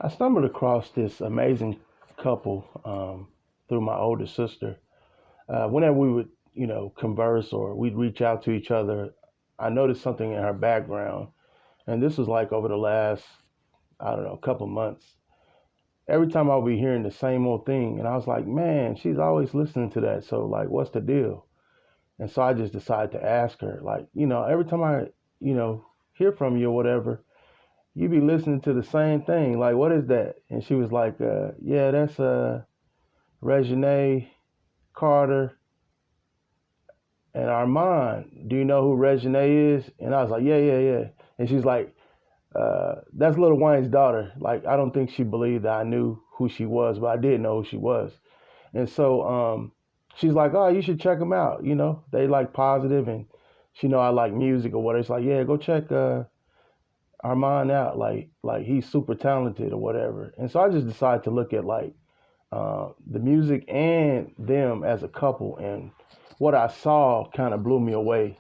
I stumbled across this amazing couple through my older sister. Whenever we would, converse or we'd reach out to each other, I noticed something in her background, and this was like over the last, I don't know, couple months. Every time I would be hearing the same old thing, and I was like, man, she's always listening to that. So like, what's the deal? And so I just decided to ask her, like, every time I, hear from you or whatever, you be listening to the same thing. Like, what is that? And she was like, yeah, that's Reginae, Carter, and Armon. Do you know who Reginae is? And I was like, yeah, yeah, yeah. And she's like, that's Little Wayne's daughter. Like, I don't think she believed that I knew who she was, but I did know who she was. And so she's like, oh, you should check them out. They like positive, and she know I like music or whatever. It's like, yeah, go check Armand out. Like he's super talented or whatever. And so I just decided to look at like the music and them as a couple, and what I saw kind of blew me away.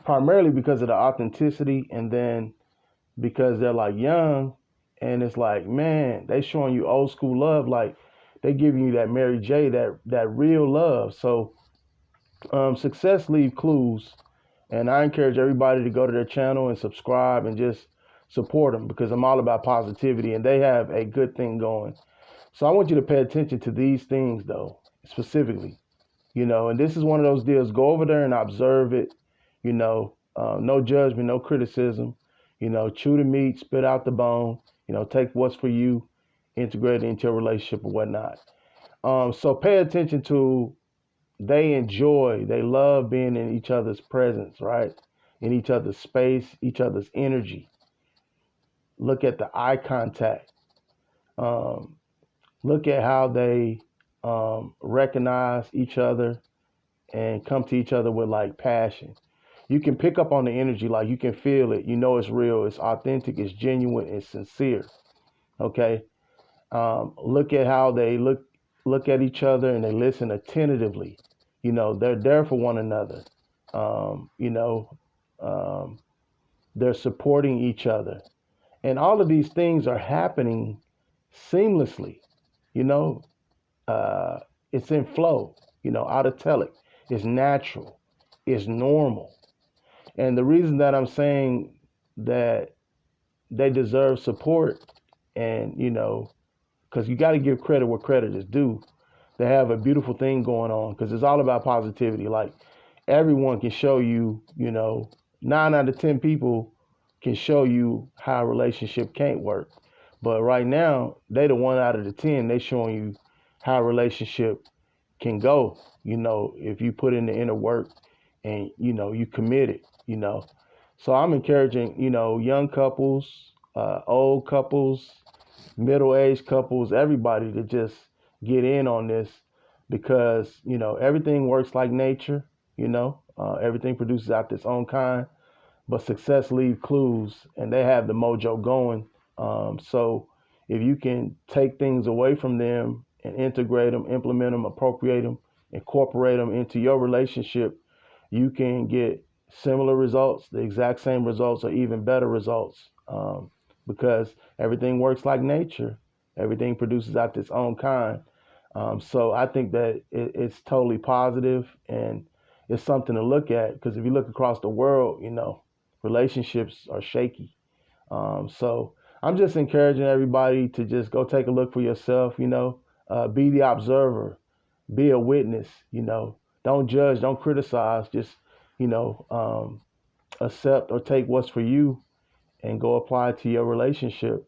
Primarily because of the authenticity, and then because they're like young, and it's like, man, they showing you old school love. Like they giving you that Mary J, that real love. So success leave clues, and I encourage everybody to go to their channel and subscribe and just support them, because I'm all about positivity, and they have a good thing going. So I want you to pay attention to these things though, specifically, and this is one of those deals. Go over there and observe it, no judgment, no criticism, chew the meat, spit out the bone, take what's for you, integrate it into your relationship or whatnot. So pay attention to, they love being in each other's presence, right? In each other's space, each other's energy. Look at the eye contact. Um, Look at how they recognize each other and come to each other with like passion. You can pick up on the energy, like you can feel it. You know it's real, it's authentic, it's genuine, it's sincere. Okay. Look at how they look at each other and they listen attentively. They're there for one another. Um, you know, um, they're supporting each other, and all of these things are happening seamlessly. You know, uh, it's in flow. Autotelic. It's natural. It's normal. And the reason that I'm saying that they deserve support, and because you got to give credit where credit is due. They have a beautiful thing going on, because it's all about positivity. Like everyone can show you, 9 out of 10 people can show you how a relationship can't work. But right now, they the 1 out of the 10. They showing you how a relationship can go. If you put in the inner work, and you committed. So I'm encouraging, young couples, old couples, middle-aged couples, everybody to just get in on this, because everything works like nature. Everything produces out its own kind, but success leave clues, and they have the mojo going. So if you can take things away from them and integrate them, implement them, appropriate them, incorporate them into your relationship, you can get similar results, the exact same results, or even better results, because everything works like nature. Everything produces out its own kind. So I think that it's totally positive, and it's something to look at, because if you look across the world, relationships are shaky. So I'm just encouraging everybody to just go take a look for yourself. Be the observer, be a witness. Don't judge, don't criticize. Just you know um, accept or take what's for you, and go apply it to your relationship.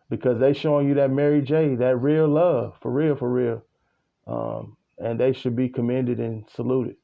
Because they showing you that Mary J, that real love, for real, and they should be commended and saluted.